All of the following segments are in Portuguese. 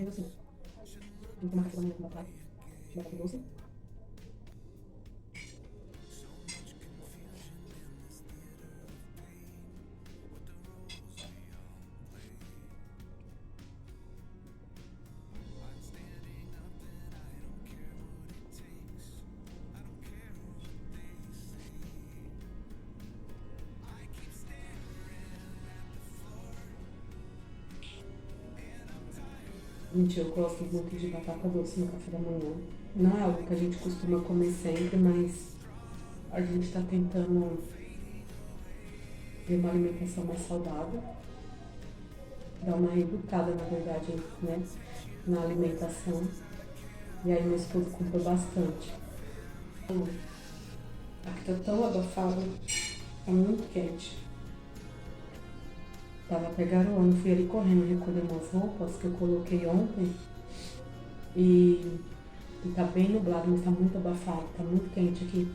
fez assim. Vou tomar café da manhã com batata doce. Gente, eu gosto muito de batata doce no café da manhã. Não é algo que a gente costuma comer sempre, mas a gente tá tentando ter uma alimentação mais saudável. Dar uma reeducada, na verdade, né, na alimentação. E aí meu esposo comprou bastante. Aqui tá tão abafado, tá muito quente. Tava até garoando, fui ali correndo recolher umas roupas que eu coloquei ontem. E tá bem nublado, mas tá muito abafado, tá muito quente aqui.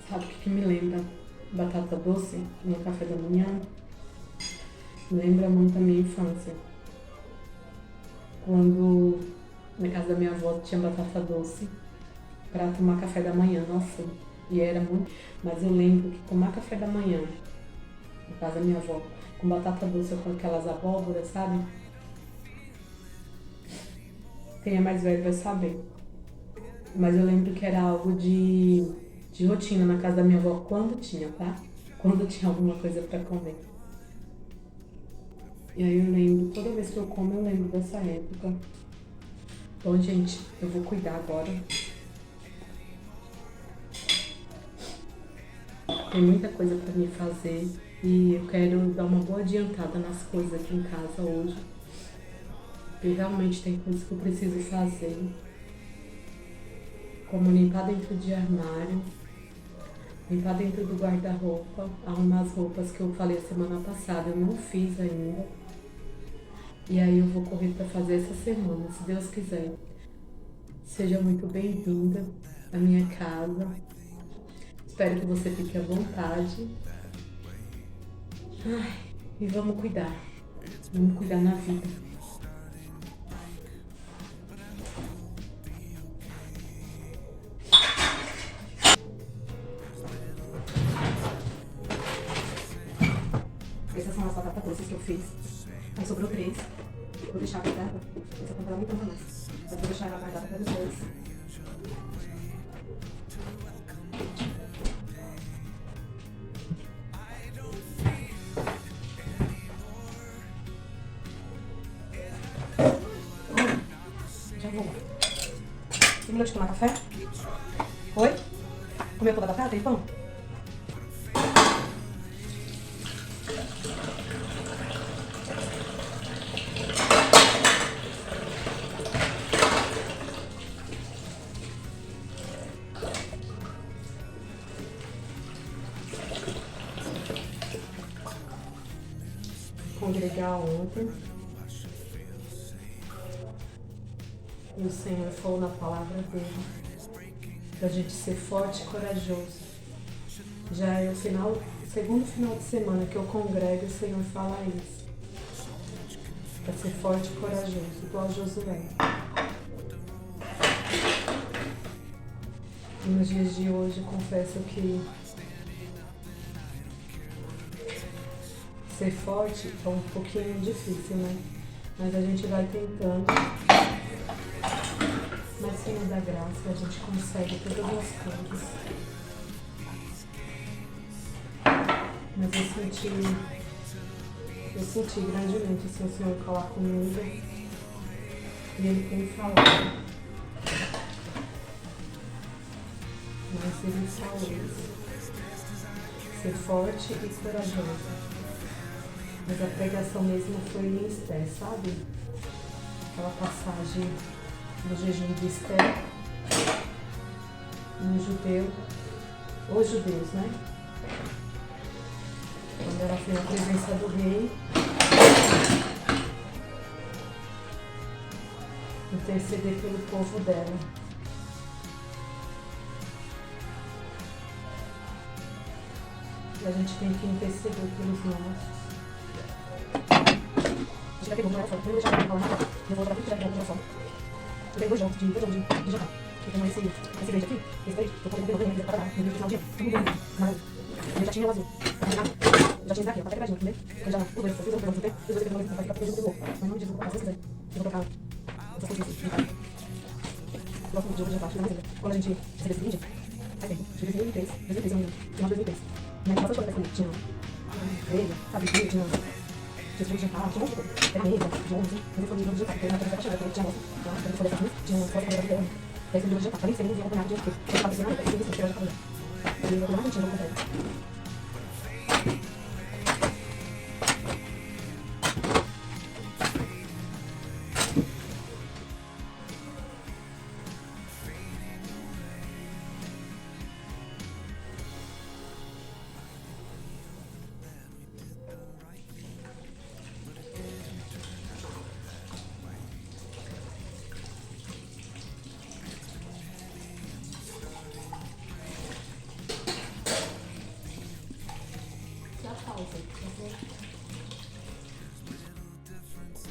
Sabe o que me lembra batata doce no café da manhã? Lembra muito a minha infância. Quando na casa da minha avó tinha batata doce pra tomar café da manhã, nossa, e era muito. Mas eu lembro que tomar café da manhã na casa da minha avó com batata doce com aquelas abóboras, sabe? Quem é mais velho vai saber. Mas eu lembro que era algo de rotina na casa da minha avó quando tinha, tá? Quando tinha alguma coisa pra comer. E aí eu lembro, toda vez que eu como, eu lembro dessa época. Bom, gente, eu vou cuidar agora. Tem muita coisa pra me fazer e eu quero dar uma boa adiantada nas coisas aqui em casa hoje. Porque realmente tem coisas que eu preciso fazer. Como limpar dentro de armário, limpar dentro do guarda-roupa, arrumar as roupas que eu falei a semana passada, eu não fiz ainda. E aí eu vou correr para fazer essa semana, se Deus quiser. Seja muito bem-vinda à minha casa. Espero que você fique à vontade. Ai, e vamos cuidar na vida. Essas são as batatas doces que eu fiz. Aí sobrou 3. Vou deixar guardada. Eu só comprar muito mais. Mas vou deixar ela guardada para depois. Já vou. Terminou de tomar café? Oi? Comeu toda a batata e pão? Congregar ontem. E o Senhor falou na palavra dele pra gente ser forte e corajoso. Já é o segundo final de semana que eu congrego e o Senhor fala isso. Pra ser forte e corajoso, igual Josué. E nos dias de hoje eu confesso que ser forte é um pouquinho difícil, né? Mas a gente vai tentando. Mas Senhor da graça, a gente consegue todas as coisas. Mas eu senti grandemente assim, o Senhor falar comigo. E Ele tem falado. Mas Ele falou isso. Ser forte e corajoso. Mas a pregação mesmo foi em Esther, sabe? Aquela passagem do jejum de Esther, os judeus, né? Quando ela foi na presença do rei, interceder pelo povo dela. E a gente tem que interceder pelos nossos. já pegou, não era só. Eu vou deixar pra lá, eu vou botar tudo que tiver pra só. Eu tenho 2 jogos de jantar. Eu tenho esse verde aqui, esse verde, eu vou colocar no para no final do dia. Tudo bem, mas eu já tinha o azul. Eu já tinha esse daqui, até quebradinho, entendeu? Eu já os dois, eu fiz um pegão, você tem? Os dois pegão, vai ficar porque eu vou. Mas não diz, eu vou colocar, se quiser. Eu vou colocar essas coisas assim, tá? Gosto muito de jogo de jantar, acho que dá mais ainda. Quando a gente recebeu esse vídeo, faz tempo, de 2003, 2003 eu lembro, final de 2003. Né, bastante coisa pra comer, tinha grelha, sabe, tinha jogo de jantar, tinha um monte de coisa. Era mesa, jogo, assim, mas eu fui no jogo de jantar, porque na época chegou, tinha nossa, então, eu falei assim, tinha foto pra ver, daí esse jogo de jantar, também seria um acompanhado de outro, eu tava pensando, eu fiz isso, eu já falei. E eu não tinha jogo pra ele.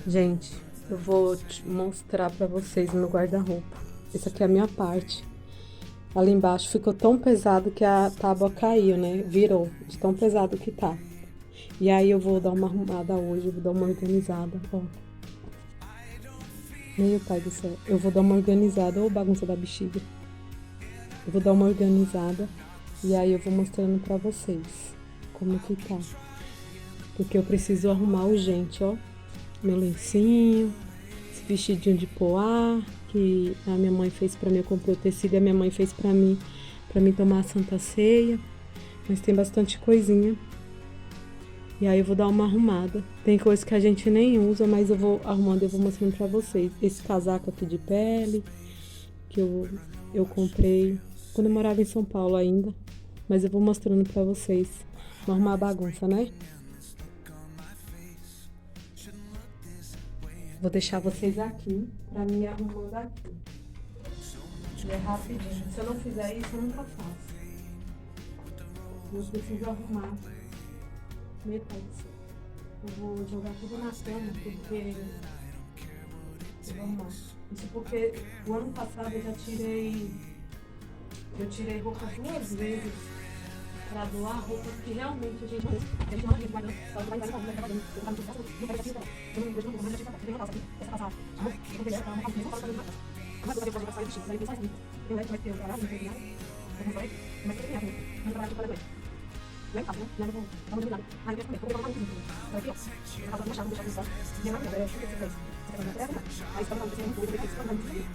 Gente, eu vou mostrar pra vocês o meu guarda-roupa. Essa aqui é a minha parte. Ali embaixo ficou tão pesado que a tábua caiu, né? Virou, de tão pesado que tá. E aí eu vou dar uma arrumada hoje, eu vou dar uma organizada, ó. Meu pai do céu, eu vou dar uma organizada, ô bagunça da bexiga. Eu vou dar uma organizada e aí eu vou mostrando pra vocês como que tá. Porque eu preciso arrumar urgente, ó. Meu lencinho, esse vestidinho de poá que a minha mãe fez pra mim, eu comprei o tecido e a minha mãe fez pra mim tomar a Santa Ceia. Mas tem bastante coisinha. E aí eu vou dar uma arrumada. Tem coisa que a gente nem usa, mas eu vou arrumando e eu vou mostrando pra vocês. Esse casaco aqui de pele, que eu comprei quando eu morava em São Paulo ainda. Mas eu vou mostrando pra vocês. Vou arrumar a bagunça, né? Vou deixar vocês aqui, pra mim arrumando aqui. E é rapidinho. Se eu não fizer isso, eu nunca faço. Eu preciso arrumar metade. Eu vou jogar tudo na cama, porque... Eu vou arrumar. Isso porque o ano passado eu já tirei... Eu tirei roupa 2 vezes pra doar roupa que realmente a gente não vai não. Ela vai trabalhando, eu tava tudo não vai aqui, eu não vejo não, mas eu tenho uma calça aqui, essa passada. Eu vou pegar ela uma calça, não posso fazer nada. Mas eu vou sair do Chico, daí eu saio. Eu levo, vai ter o caralho, não tem nada. Eu vou sair, mas eu tenho nada. Não trabalho para doer. Lá em casa, né? Lá eu vou, vamos dominar. Aí eu vou colocar um pouquinho. Aqui, ó. Eu vou deixar no chão. E eu não quero, eu chuto esse três. Você vai na terra, aí você vai fazer um pouco de texto, vai fazer.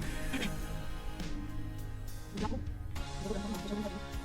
Já vou. Eu vou dar uma, já vou fazer.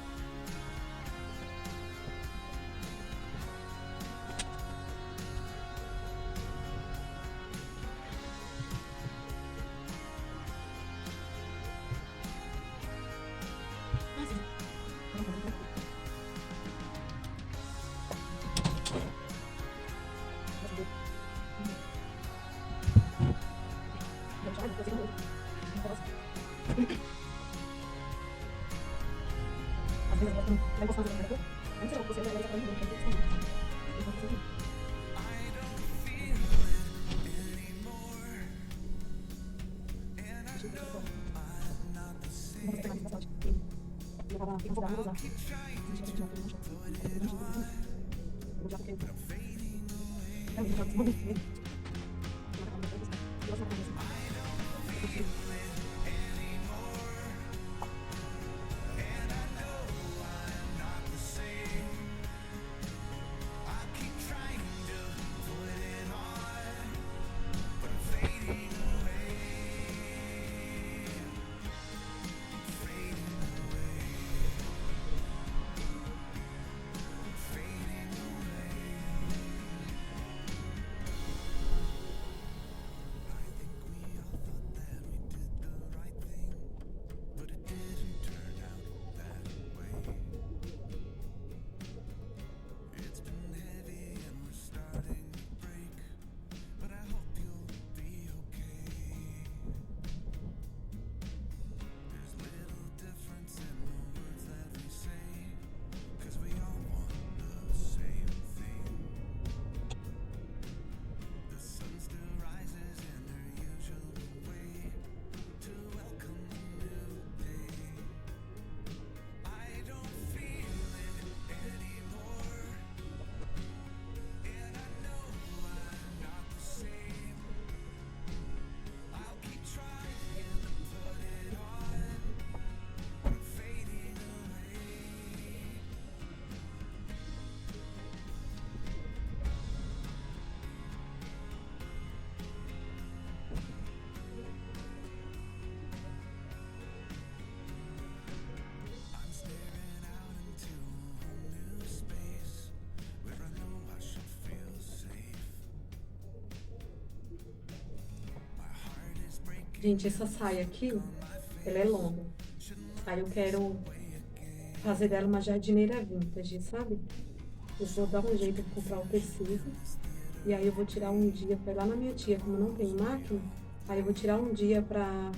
Gente, essa saia aqui, ela é longa. Aí eu quero fazer dela uma jardineira vintage, sabe? Eu vou dar um jeito de comprar o tecido. E aí eu vou tirar um dia pra ir lá na minha tia, como eu não tenho máquina. Aí eu vou tirar um dia pra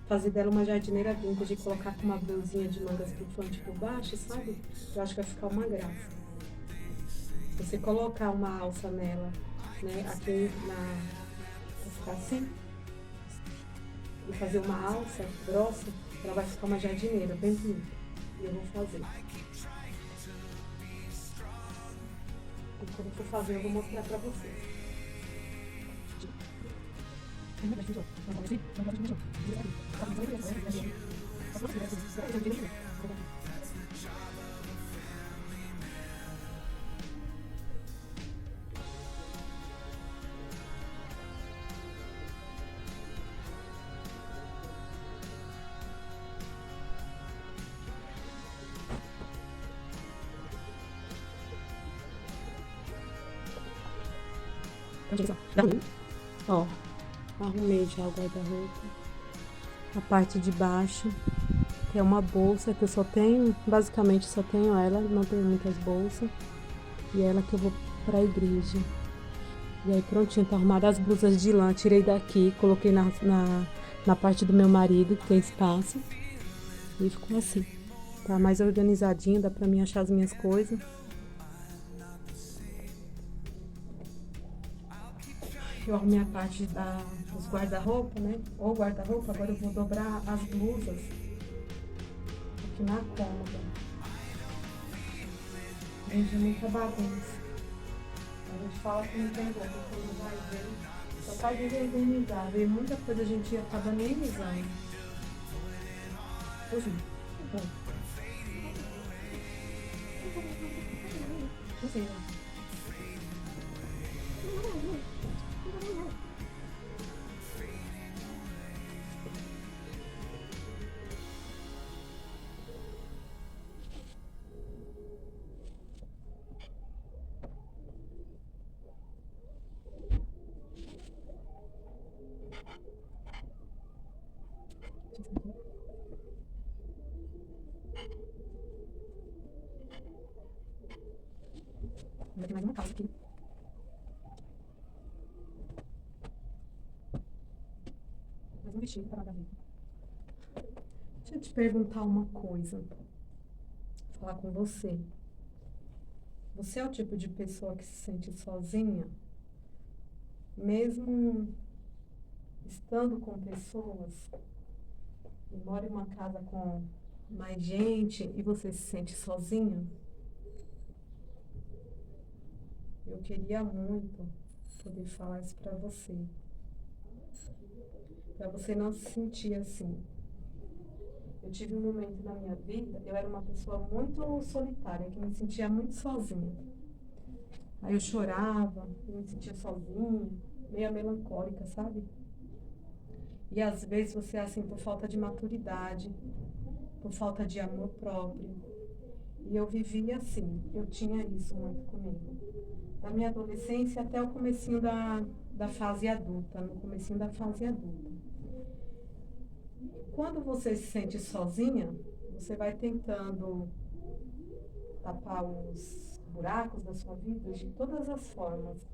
fazer dela uma jardineira vintage e colocar com uma blusinha de mangas bufante por baixo, sabe? Eu acho que vai ficar uma graça. Você colocar uma alça nela, né? Aqui na... Vai ficar assim. E fazer uma alça grossa, ela vai ficar uma jardineira bem bonita. E eu vou fazer. E quando eu for fazer, eu vou mostrar pra vocês. Ó, arrumei já o guarda-roupa. A parte de baixo, que é uma bolsa que eu só tenho, basicamente só tenho ela, não tenho muitas bolsas. E é ela que eu vou pra igreja. E aí prontinho, tá arrumada as blusas de lã, tirei daqui, coloquei na parte do meu marido, que tem espaço. E ficou assim. Tá mais organizadinho, dá pra mim achar as minhas coisas. Eu arrumei a parte dos guarda-roupa, né? Ou guarda-roupa, agora eu vou dobrar as blusas aqui na cômoda. Gente, é muita bagunça. A gente fala que não tem roupa, quando vai ver, só faz desorganizado. E muita coisa a gente acaba nem usando. Hoje, bom. Não sei, né? Ainda tem mais uma calça aqui. Mais um vestido para nada a ver. Deixa eu te perguntar uma coisa. Vou falar com você. Você é o tipo de pessoa que se sente sozinha? Mesmo estando com pessoas, e mora em uma casa com mais gente e você se sente sozinha? Eu queria muito poder falar isso pra você não se sentir assim. Eu tive um momento na minha vida, eu era uma pessoa muito solitária, que me sentia muito sozinha. Aí eu chorava, eu me sentia sozinha, meio melancólica, sabe? E às vezes você é assim por falta de maturidade, por falta de amor próprio. E eu vivia assim, eu tinha isso muito comigo. Da minha adolescência até o comecinho da fase adulta, no comecinho da fase adulta. Quando você se sente sozinha, você vai tentando tapar os buracos da sua vida de todas as formas.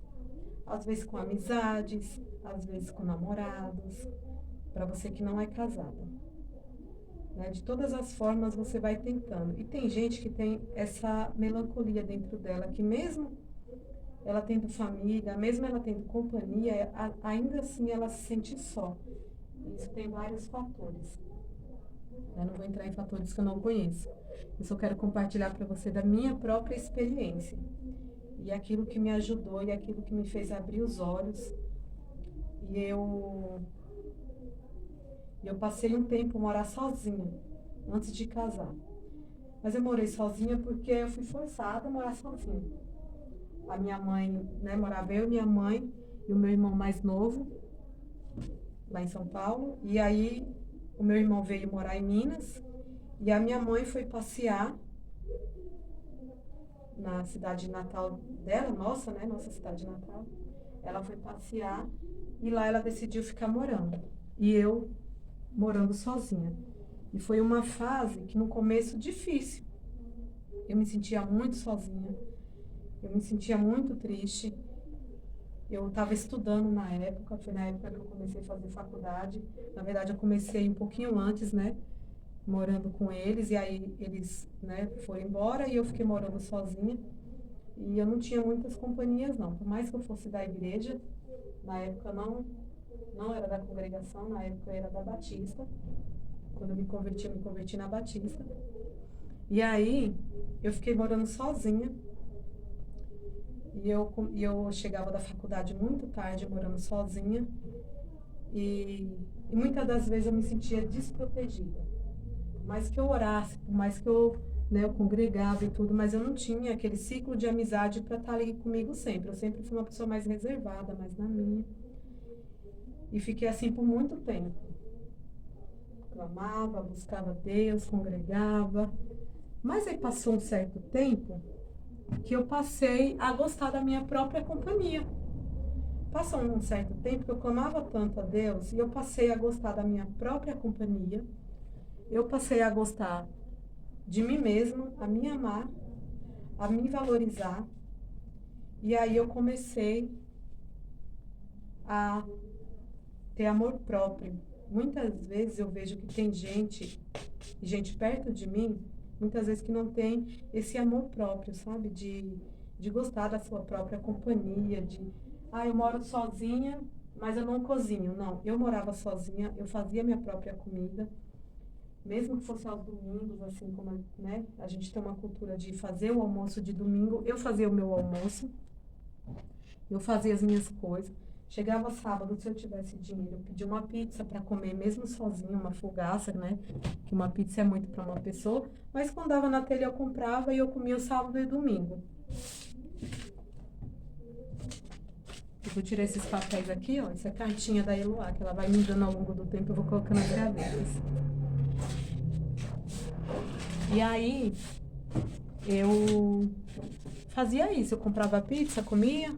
Às vezes com amizades, às vezes com namorados, para você que não é casada. Né? De todas as formas você vai tentando. E tem gente que tem essa melancolia dentro dela, que mesmo ela tendo família, mesmo ela tendo companhia, ainda assim ela se sente só. Isso tem vários fatores. Eu não vou entrar em fatores que eu não conheço. Eu só quero compartilhar para você da minha própria experiência. E aquilo que me ajudou e aquilo que me fez abrir os olhos. E eu passei um tempo morar sozinha, antes de casar. Mas eu morei sozinha porque eu fui forçada a morar sozinha. A minha mãe, né, morava eu, minha mãe e o meu irmão mais novo, lá em São Paulo. E aí o meu irmão veio morar em Minas e a minha mãe foi passear na cidade natal dela, nossa, né, nossa cidade natal. Ela foi passear e lá ela decidiu ficar morando. e eu morando sozinha. E foi uma fase que no começo difícil. Eu me sentia muito sozinha, eu me sentia muito triste. Eu estava estudando na época, foi na época que eu comecei a fazer faculdade. Na verdade, eu comecei um pouquinho antes, né? Morando com eles, e aí eles, né, foram embora e eu fiquei morando sozinha. E eu não tinha muitas companhias, não. Por mais que eu fosse da igreja, na época não era da congregação, na época eu era da Batista. Quando eu me converti na Batista. E aí eu fiquei morando sozinha. E eu chegava da faculdade muito tarde, morando sozinha. E muitas das vezes eu me sentia desprotegida. Por mais que eu orasse, por mais que eu, né, eu congregava e tudo, mas eu não tinha aquele ciclo de amizade para estar ali comigo sempre. Eu sempre fui uma pessoa mais reservada, mais na minha. E fiquei assim por muito tempo. Clamava, buscava Deus, congregava. Mas aí passou um certo tempo que eu passei a gostar da minha própria companhia. Passou um certo tempo que eu clamava tanto a Deus e eu passei a gostar da minha própria companhia. Eu passei a gostar de mim mesma, a me amar, a me valorizar. E aí eu comecei a ter amor próprio. Muitas vezes eu vejo que tem gente perto de mim, muitas vezes que não tem esse amor próprio, sabe? De gostar da sua própria companhia, eu moro sozinha, mas eu não cozinho. Não, eu morava sozinha, eu fazia minha própria comida, mesmo que fosse aos domingos, assim como, né, a gente tem uma cultura de fazer o almoço de domingo, eu fazia o meu almoço, eu fazia as minhas coisas. Chegava sábado, se eu tivesse dinheiro, eu pedia uma pizza para comer, mesmo sozinha, uma folgaça, né? Que uma pizza é muito para uma pessoa. Mas quando dava na telha, eu comprava e eu comia o sábado e domingo. Eu vou tirar esses papéis aqui, ó. Essa é a cartinha da Eloá, que ela vai me dando ao longo do tempo, eu vou colocando as gavetas. E aí, eu fazia isso, eu comprava pizza, comia.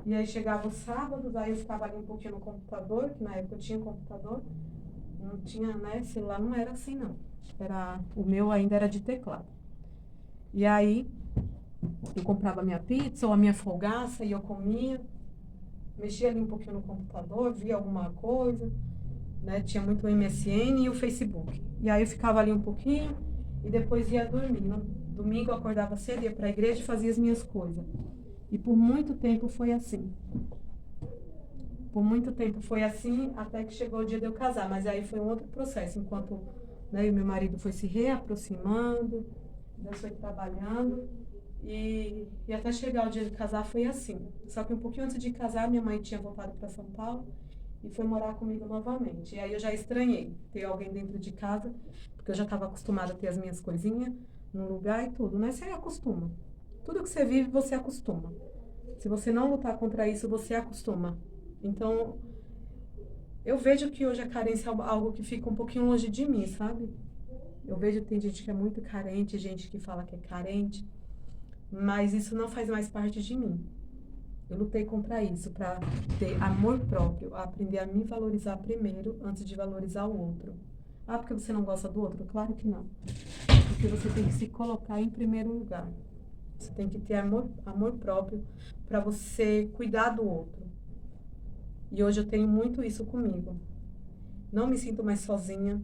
E aí chegava os sábados, aí eu ficava ali um pouquinho no computador, que na época eu tinha computador. Não tinha, né? Celular não era assim, não. O meu ainda era de teclado. E aí, eu comprava minha pizza ou a minha folgaça e eu comia. Mexia ali um pouquinho no computador, via alguma coisa, né? Tinha muito o MSN e o Facebook. E aí eu ficava ali um pouquinho e depois ia dormir. No domingo eu acordava cedo, ia para a igreja e fazia as minhas coisas. E por muito tempo foi assim. Por muito tempo foi assim, até que chegou o dia de eu casar. Mas aí foi um outro processo, enquanto, né, meu marido foi se reaproximando, Deus foi trabalhando, e até chegar o dia de casar foi assim. Só que um pouquinho antes de casar, minha mãe tinha voltado para São Paulo e foi morar comigo novamente. E aí eu já estranhei ter alguém dentro de casa, porque eu já estava acostumada a ter as minhas coisinhas no lugar e tudo, né? Você acostuma. Tudo que você vive, você acostuma. Se você não lutar contra isso, você acostuma. Então, eu vejo que hoje a carência é algo que fica um pouquinho longe de mim, sabe? Eu vejo que tem gente que é muito carente, gente que fala que é carente, mas isso não faz mais parte de mim. Eu lutei contra isso, para ter amor próprio, aprender a me valorizar primeiro, antes de valorizar o outro. Ah, porque você não gosta do outro? Claro que não. Porque você tem que se colocar em primeiro lugar. Você tem que ter amor próprio para você cuidar do outro. E hoje eu tenho muito isso comigo. Não me sinto mais sozinha,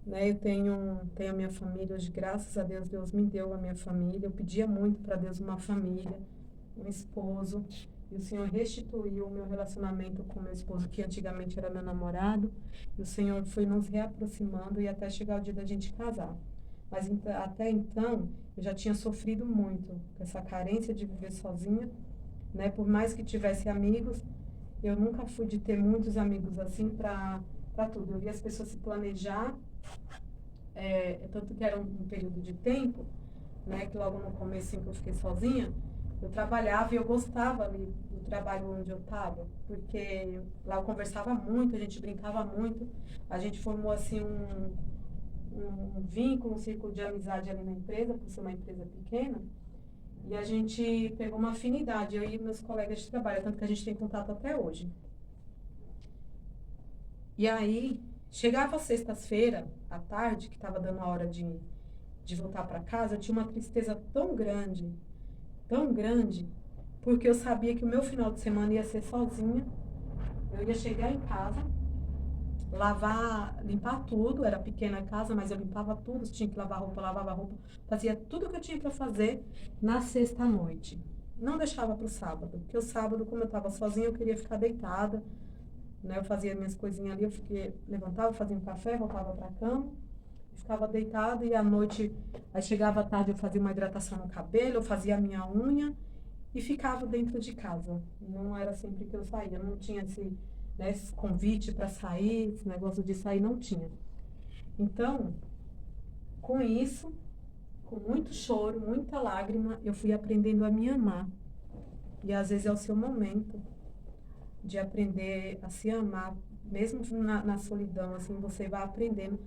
né? Eu tenho a minha família hoje, graças a Deus, Deus me deu a minha família. Eu pedia muito para Deus uma família, um esposo, e o Senhor restituiu o meu relacionamento com meu esposo, que antigamente era meu namorado, e o Senhor foi nos reaproximando e até chegar o dia da gente casar. Mas até então, eu já tinha sofrido muito com essa carência de viver sozinha, né? Por mais que tivesse amigos, eu nunca fui de ter muitos amigos assim para tudo. Eu via as pessoas se planejar, tanto que era um período de tempo, né, que logo no começo que eu fiquei sozinha, eu trabalhava e eu gostava ali do trabalho onde eu estava, porque lá eu conversava muito, a gente brincava muito, a gente formou assim um vínculo, um círculo de amizade ali na empresa, por ser uma empresa pequena, e a gente pegou uma afinidade, eu e meus colegas de trabalho, tanto que a gente tem contato até hoje. E aí, chegava sexta-feira, à tarde, que estava dando a hora de voltar para casa, eu tinha uma tristeza tão grande, porque eu sabia que o meu final de semana ia ser sozinha. Eu ia chegar em casa, lavar, limpar tudo, era pequena a casa, mas eu limpava tudo, tinha que lavar roupa, lavava roupa, fazia tudo o que eu tinha para fazer na sexta-noite. Não deixava para o sábado, porque o sábado, como eu estava sozinha, eu queria ficar deitada, né? Eu fazia minhas coisinhas ali, levantava, fazia um café, voltava para a cama, ficava deitada e à noite, aí chegava à tarde, eu fazia uma hidratação no cabelo, eu fazia a minha unha e ficava dentro de casa. Não era sempre que eu saía, não tinha esse convite para sair, esse negócio de sair não tinha. Então, com isso, com muito choro, muita lágrima, eu fui aprendendo a me amar. E às vezes é o seu momento de aprender a se amar, mesmo na solidão, assim, você vai aprendendo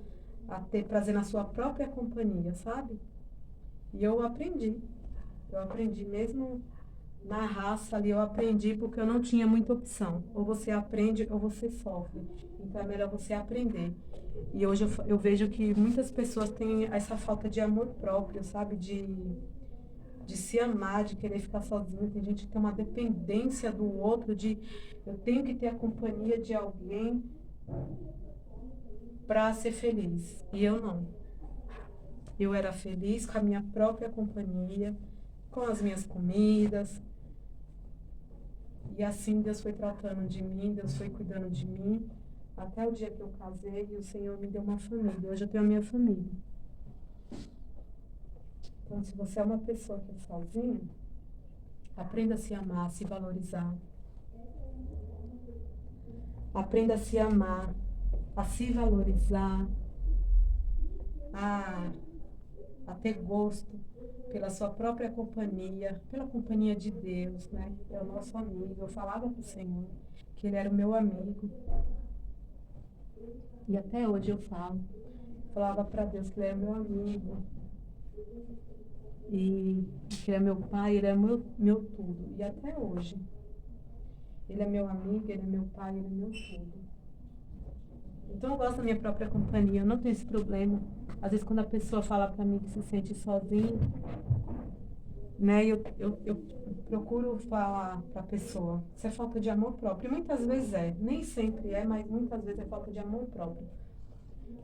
a ter prazer na sua própria companhia, sabe? E eu aprendi mesmo na raça ali, eu aprendi porque eu não tinha muita opção. Ou você aprende ou você sofre. Então é melhor você aprender. E hoje eu vejo que muitas pessoas têm essa falta de amor próprio, sabe? De se amar, de querer ficar sozinho. Tem gente que tem uma dependência do outro, de eu tenho que ter a companhia de alguém para ser feliz. E eu não. Eu era feliz com a minha própria companhia, com as minhas comidas. E assim Deus foi tratando de mim, Deus foi cuidando de mim, até o dia que eu casei e o Senhor me deu uma família. Hoje eu tenho a minha família. Então, se você é uma pessoa que é sozinha, aprenda a se amar, a se valorizar. Aprenda a se amar, a se valorizar, a ter gosto pela sua própria companhia, pela companhia de Deus, né? É o nosso amigo. Eu falava para o Senhor que Ele era o meu amigo. E até hoje eu falava para Deus que Ele era meu amigo. E que Ele é meu pai, Ele é meu tudo. E até hoje. Ele é meu amigo, Ele é meu pai, Ele é meu tudo. Então eu gosto da minha própria companhia, eu não tenho esse problema. Às vezes quando a pessoa fala para mim que se sente sozinha, né, eu procuro falar para a pessoa, isso é falta de amor próprio. E muitas vezes nem sempre é, mas muitas vezes é falta de amor próprio.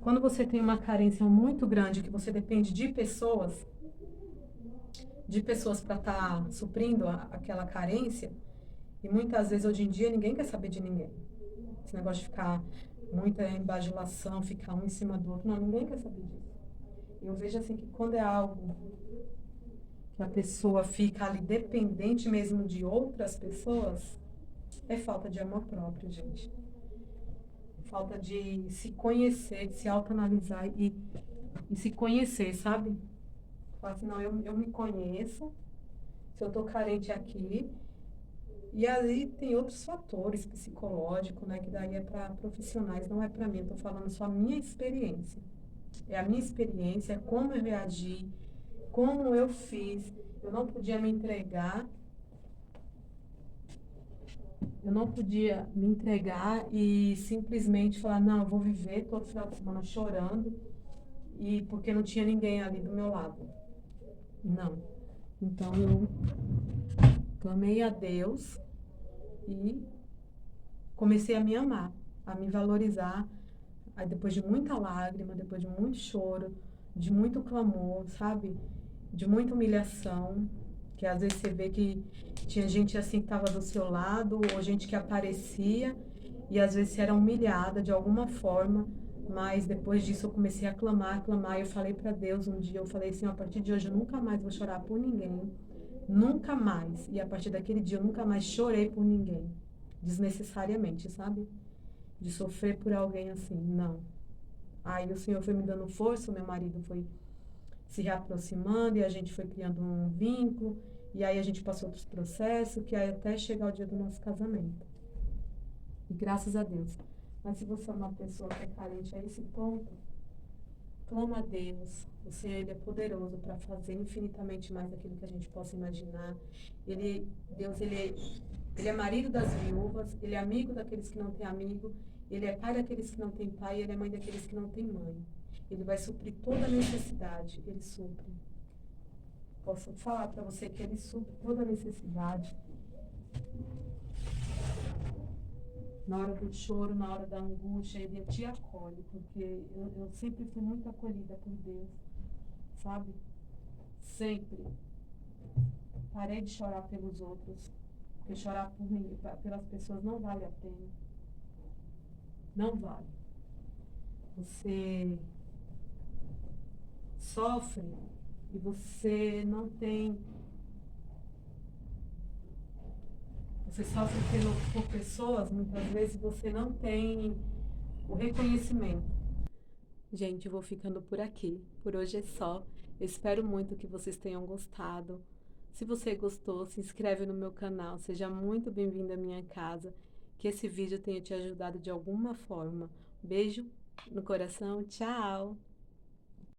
Quando você tem uma carência muito grande, que você depende de pessoas para estar suprindo aquela carência, e muitas vezes hoje em dia ninguém quer saber de ninguém. Esse negócio de ficar muita embajulação, ficar um em cima do outro, não, ninguém quer saber disso. Eu vejo assim que quando é algo que a pessoa fica ali dependente mesmo de outras pessoas, é falta de amor próprio, gente. Falta de se conhecer, de se autoanalisar e se conhecer, sabe? Falar assim, não, eu me conheço, se eu tô carente aqui. E aí tem outros fatores psicológicos, né? Que daí é para profissionais, não é para mim. Eu tô falando só a minha experiência. É a minha experiência, é como eu reagi, como eu fiz. Eu não podia me entregar. Eu não podia me entregar e simplesmente falar, não, eu vou viver todo final de semana chorando e porque não tinha ninguém ali do meu lado. Não. Então eu clamei a Deus e comecei a me amar, a me valorizar. Aí depois de muita lágrima, depois de muito choro, de muito clamor, sabe? De muita humilhação, que às vezes você vê que tinha gente assim que estava do seu lado, ou gente que aparecia, e às vezes você era humilhada de alguma forma, mas depois disso eu comecei a clamar, e eu falei para Deus um dia, eu falei assim, a partir de hoje eu nunca mais vou chorar por ninguém, nunca mais. E a partir daquele dia eu nunca mais chorei por ninguém, desnecessariamente, sabe? De sofrer por alguém assim, não. Aí o Senhor foi me dando força, o meu marido foi se reaproximando e a gente foi criando um vínculo, e aí a gente passou outros processos, que aí até chegar o dia do nosso casamento. E graças a Deus. Mas se você é uma pessoa que é carente a esse ponto, clama a Deus. O Senhor, Ele é poderoso para fazer infinitamente mais daquilo que a gente possa imaginar. Deus, Ele é marido das viúvas, Ele é amigo daqueles que não têm amigo, Ele é pai daqueles que não têm pai, ele é mãe daqueles que não têm mãe. Ele vai suprir toda a necessidade, ele supre. Posso falar para você que ele supre toda a necessidade. Na hora do choro, na hora da angústia, ele te acolhe, porque eu sempre fui muito acolhida por Deus, sabe? Sempre. Parei de chorar pelos outros, porque chorar por mim, pelas pessoas não vale a pena. Não vale. Você sofre e você não tem. Você sofre por pessoas, muitas vezes você não tem o reconhecimento. Gente, eu vou ficando por aqui. Por hoje é só. Eu espero muito que vocês tenham gostado. Se você gostou, se inscreve no meu canal. Seja muito bem-vindo à minha casa. Que esse vídeo tenha te ajudado de alguma forma. Beijo no coração. Tchau!